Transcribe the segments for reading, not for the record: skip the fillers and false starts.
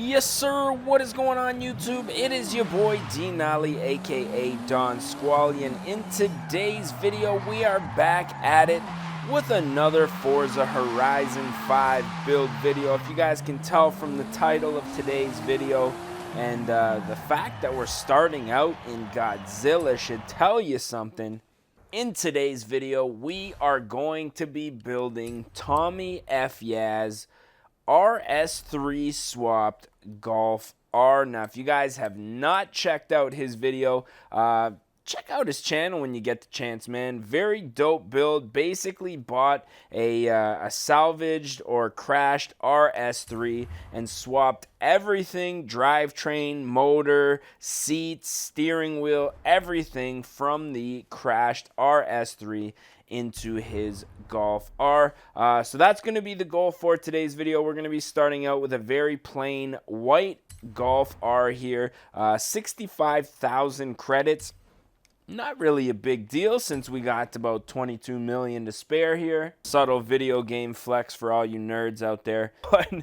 Yes, sir. What is going on, YouTube? It is your boy D-Nolly, aka Don Squally, and in today's video, we are back at it with another Forza Horizon 5 build video. If you guys can tell from the title of today's video and the fact that we're starting out in Godzilla should tell you something. In today's video, we are going to be building Tommy F. Yaz RS3 swapped Golf R. Now, if you guys have not checked out his video, check out his channel when you get the chance, man. Very dope build. Basically bought a salvaged or crashed RS3 and swapped everything, drivetrain, motor, seats, steering wheel, everything from the crashed RS3 into his Golf R. So that's going to be the goal for today's video. We're going to be starting out with a very plain white Golf R here. 65,000 credits. Not really a big deal since we got about 22 million to spare here. Subtle video game flex for all you nerds out there. But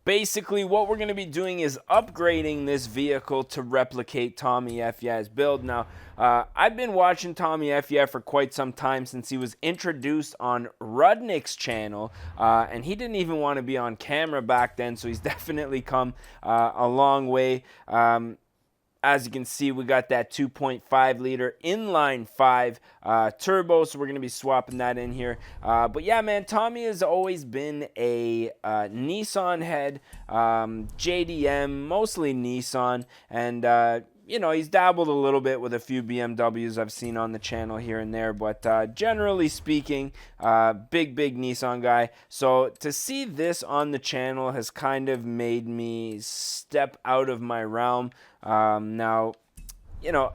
basically what we're going to be doing is upgrading this vehicle to replicate Tommy F. Yaz's build. Now, I've been watching Tommy F. Yaz for quite some time since he was introduced on Rudnick's channel, and he didn't even want to be on camera back then, so he's definitely come a long way. As you can see, we got that 2.5 liter inline 5 turbo, so we're going to be swapping that in here. But yeah, man, Tommy has always been a Nissan head, JDM, mostly Nissan, and you know, he's dabbled a little bit with a few BMWs I've seen on the channel here and there, but generally speaking, big Nissan guy. So to see this on the channel has kind of made me step out of my realm. Now, you know,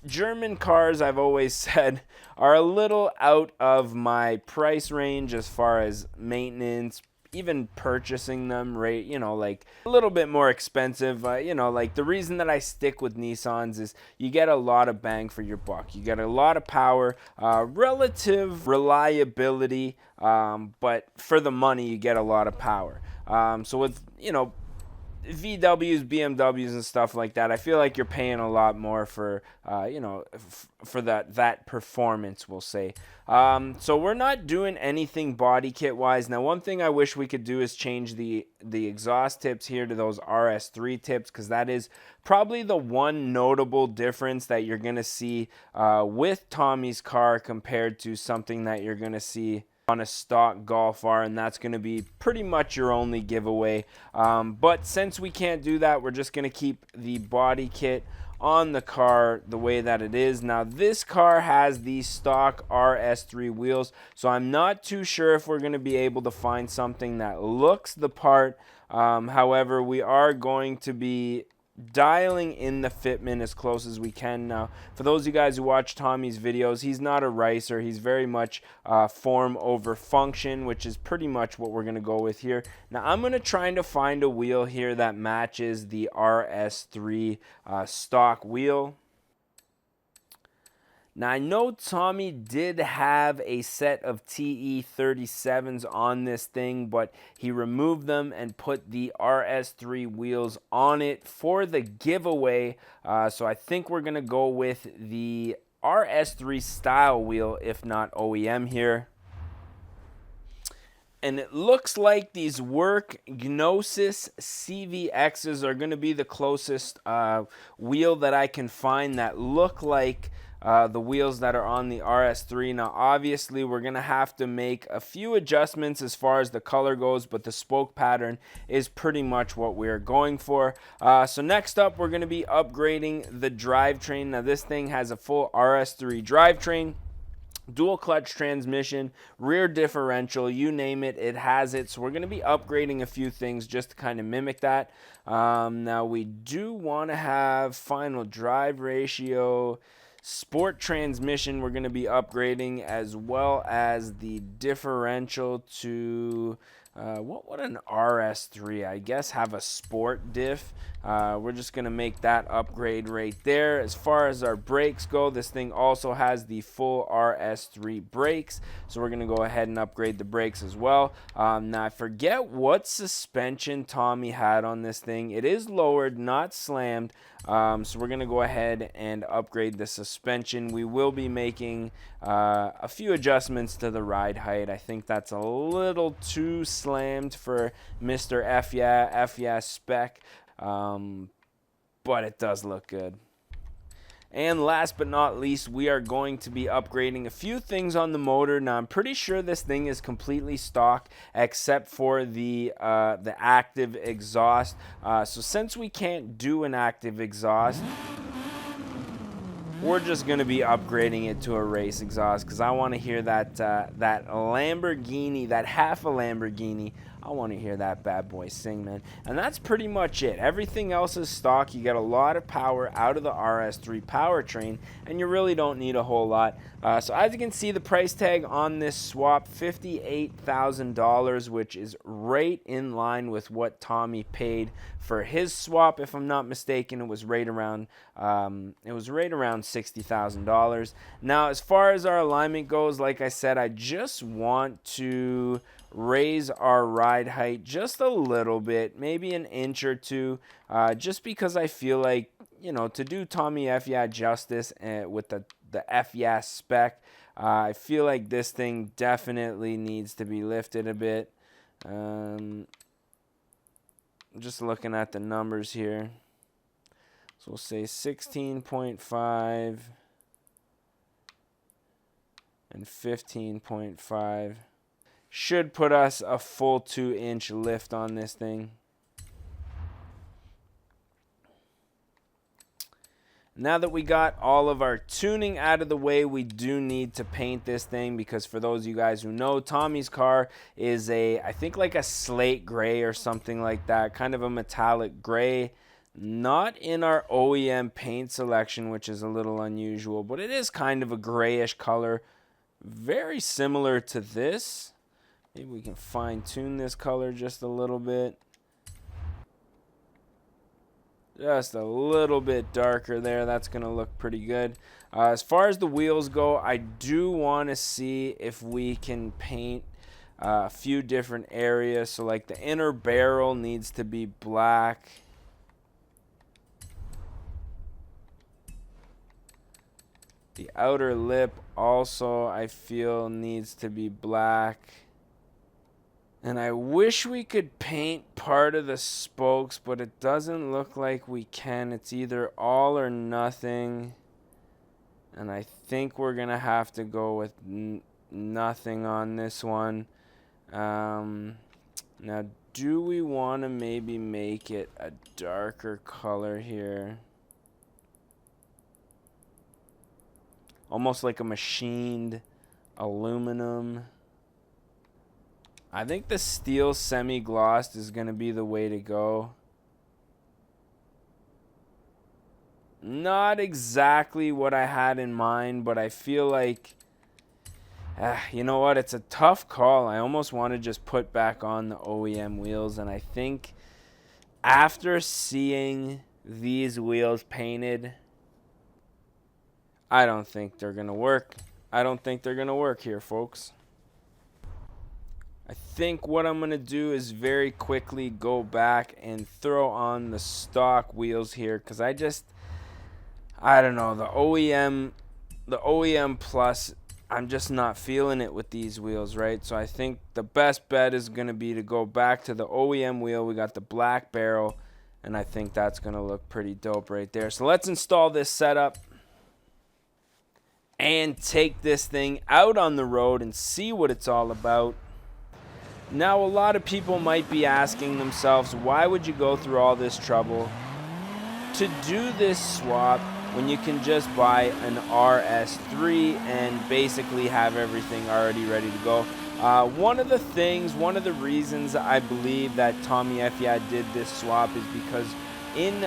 German cars, I've always said, are a little out of my price range as far as maintenance, even purchasing them, right? You know, like a little bit more expensive. You know, like the reason that I stick with Nissans is you get a lot of bang for your buck. You get a lot of power, relative reliability, but for the money, you get a lot of power. So with, you know, VWs, BMWs, and stuff like that, I feel like you're paying a lot more for, you know, for that performance, we'll say. So we're not doing anything body kit wise. Now, one thing I wish we could do is change the exhaust tips here to those RS3 tips, because that is probably the one notable difference that you're going to see with Tommy's car compared to something that you're going to see on a stock Golf R, and that's going to be pretty much your only giveaway. But since we can't do that, we're just going to keep the body kit on the car the way that it is. Now, this car has the stock RS3 wheels, so I'm not too sure if we're going to be able to find something that looks the part. However, we are going to be dialing in the fitment as close as we can. Now, for those of you guys who watch Tommy's videos, he's not a racer. He's very much form over function, which is pretty much what we're going to go with here. Now, I'm going to try to find a wheel here that matches the RS3 stock wheel. Now, I know Tommy did have a set of TE37s on this thing, but he removed them and put the RS3 wheels on it for the giveaway. So I think we're going to go with the RS3 style wheel, if not OEM here. And it looks like these work Gnosis CVXs are going to be the closest wheel that I can find that look like the wheels that are on the RS3. Now, obviously, we're going to have to make a few adjustments as far as the color goes, but the spoke pattern is pretty much what we're going for. So next up, we're going to be upgrading the drivetrain. Now, this thing has a full RS3 drivetrain. Dual clutch transmission, rear differential, you name it, it has it. So we're going to be upgrading a few things just to kind of mimic that. Now, we do want to have final drive ratio, sport transmission we're going to be upgrading, as well as the differential to What would an RS3, I guess, have a sport diff? We're just going to make that upgrade right there. As far as our brakes go, this thing also has the full RS3 brakes, so we're going to go ahead and upgrade the brakes as well. Now, I forget what suspension Tommy had on this thing. It is lowered, not slammed, so we're going to go ahead and upgrade the suspension. We will be making a few adjustments to the ride height. I think that's a little too slammed for Mr. F yeah spec, but it does look good. And last but not least, we are going to be upgrading a few things on the motor. Now, I'm pretty sure this thing is completely stock except for the active exhaust. So since we can't do an active exhaust, we're just going to be upgrading it to a race exhaust because I want to hear that Lamborghini, that half a Lamborghini. I want to hear that bad boy sing, man. And that's pretty much it. Everything else is stock. You get a lot of power out of the RS3 powertrain, and you really don't need a whole lot. So as you can see, the price tag on this swap, $58,000, which is right in line with what Tommy paid for his swap. If I'm not mistaken, it was right around $60,000. Now, as far as our alignment goes, like I said, I just want to raise our ride height just a little bit, maybe an inch or two, just because I feel like, you know, to do Tommy F yeah justice with the F yeah spec, I feel like this thing definitely needs to be lifted a bit. Just looking at the numbers here, so we'll say 16.5 and 15.5. Should put us a full 2-inch lift on this thing. Now that we got all of our tuning out of the way, we do need to paint this thing because for those of you guys who know, Tommy's car is I think like a slate gray or something like that, kind of a metallic gray. Not in our OEM paint selection, which is a little unusual, but it is kind of a grayish color, very similar to this. Maybe we can fine-tune this color just a little bit. Just a little bit darker there. That's going to look pretty good. As far as the wheels go, I do want to see if we can paint a few different areas. So like the inner barrel needs to be black. The outer lip also, I feel, needs to be black. And I wish we could paint part of the spokes, but it doesn't look like we can. It's either all or nothing. And I think we're going to have to go with nothing on this one. Now, do we want to maybe make it a darker color here? Almost like a machined aluminum. I think the steel semi-glossed is going to be the way to go. Not exactly what I had in mind, but I feel like, you know what, it's a tough call. I almost want to just put back on the OEM wheels, and I think after seeing these wheels painted, I don't think they're going to work. I don't think they're going to work here, folks. I think what I'm going to do is very quickly go back and throw on the stock wheels here because I don't know, the OEM Plus, I'm just not feeling it with these wheels, right? So I think the best bet is going to be to go back to the OEM wheel. We got the black barrel, and I think that's going to look pretty dope right there. So let's install this setup and take this thing out on the road and see what it's all about. Now, a lot of people might be asking themselves, why would you go through all this trouble to do this swap when you can just buy an RS3 and basically have everything already ready to go? One of the reasons I believe that Tommy F yeah did this swap is because in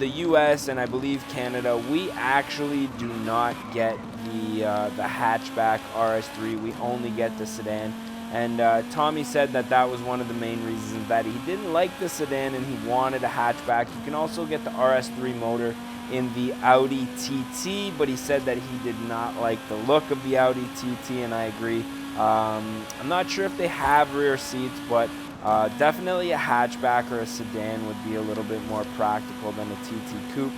the US and I believe Canada, we actually do not get the hatchback RS3. We only get the sedan. And Tommy said that that was one of the main reasons, that he didn't like the sedan and he wanted a hatchback. You can also get the RS3 motor in the Audi TT, but he said that he did not like the look of the Audi TT, and I agree. I'm not sure if they have rear seats, but definitely a hatchback or a sedan would be a little bit more practical than a TT coupe.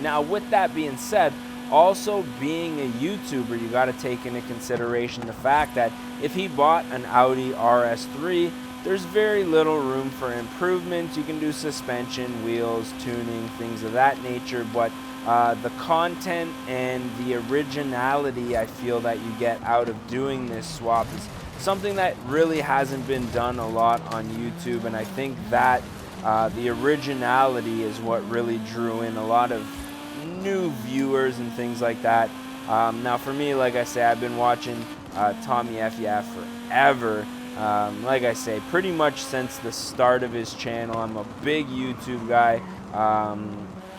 Now, with that being said, also being a YouTuber, you got to take into consideration the fact that if he bought an Audi RS3, there's very little room for improvement. You can do suspension, wheels, tuning, things of that nature, but the content and the originality I feel that you get out of doing this swap is something that really hasn't been done a lot on YouTube, and I think that the originality is what really drew in a lot of new viewers and things like that. Now for me, like I say, I've been watching Tommy FF forever. Like I say, pretty much since the start of his channel. I'm a big YouTube guy.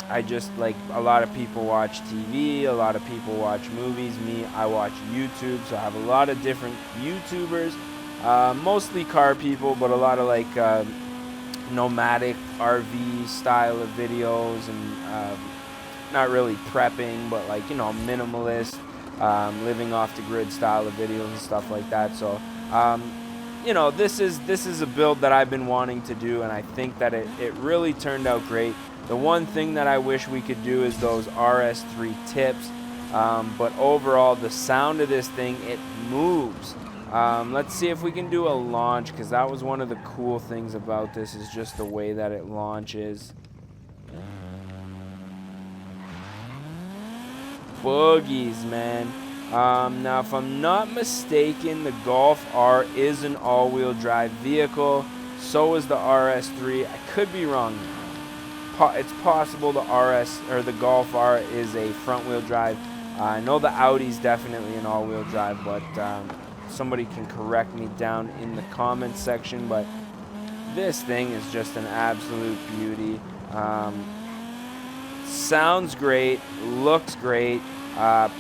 I just, like a lot of people watch TV, a lot of people watch movies. Me, I watch YouTube, so I have a lot of different YouTubers, mostly car people, but a lot of like nomadic RV style of videos, and not really prepping, but like, you know, minimalist, living off the grid style of videos and stuff like that. So you know, this is a build that I've been wanting to do, and I think that it really turned out great. The one thing that I wish we could do is those RS3 tips, but overall the sound of this thing, it moves. Let's see if we can do a launch, because that was one of the cool things about this, is just the way that it launches. Boogies, man. Now, if I'm not mistaken, the Golf R is an all-wheel drive vehicle. So is the RS3. I could be wrong. It's possible the RS or the Golf R is a front-wheel drive. I know the Audi's definitely an all-wheel drive, but somebody can correct me down in the comments section. But this thing is just an absolute beauty. Sounds great, looks great,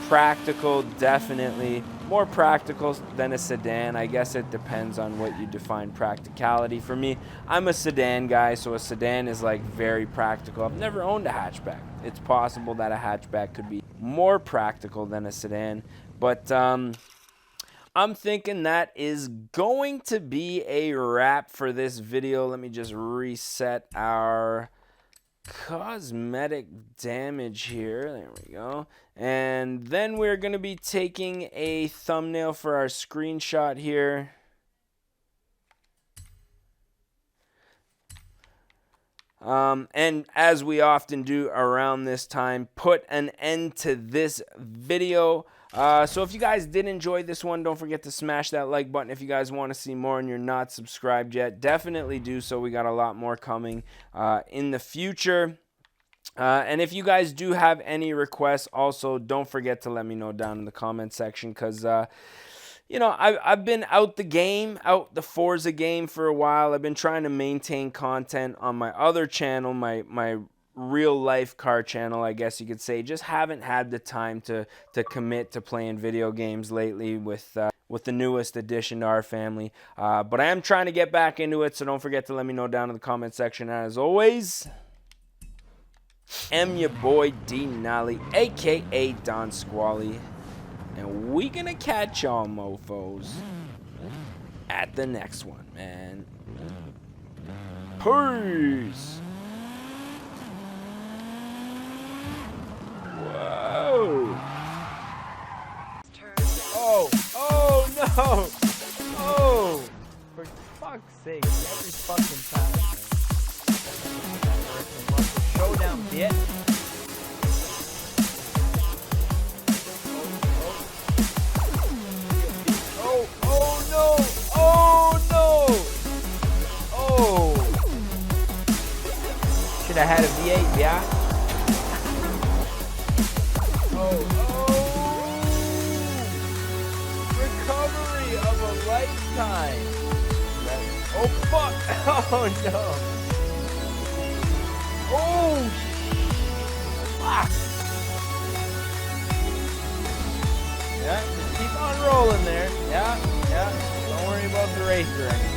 practical, definitely more practical than a sedan. I guess it depends on what you define practicality. For me, I'm a sedan guy, so a sedan is like very practical. I've never owned a hatchback. It's possible that a hatchback could be more practical than a sedan, but I'm thinking that is going to be a wrap for this video. Let me just reset our cosmetic damage here. There we go. And then we're going to be taking a thumbnail for our screenshot here. And as we often do around this time, put an end to this video. So if you guys did enjoy this one, don't forget to smash that like button. If you guys want to see more and you're not subscribed yet, definitely do so. We got a lot more coming in the future. And if you guys do have any requests, also don't forget to let me know down in the comment section, because you know, I've been out the Forza game for a while. I've been trying to maintain content on my other channel, my real life car channel, I guess you could say. Just haven't had the time to commit to playing video games lately with the newest addition to our family. But I am trying to get back into it, so don't forget to let me know down in the comment section. And as always, I'm your boy Denali, aka Don Squally, and we gonna catch y'all mofos at the next one, man. Peace. Whoa. Oh no. Oh, for fuck's sake, every fucking time. Showdown, bitch. Oh no! Oh no! Oh! Should have had a V8, yeah? Recovery of a lifetime. Oh fuck! Oh no! Oh! Fuck! Yeah, just keep on rolling there. Yeah, yeah. race or anything.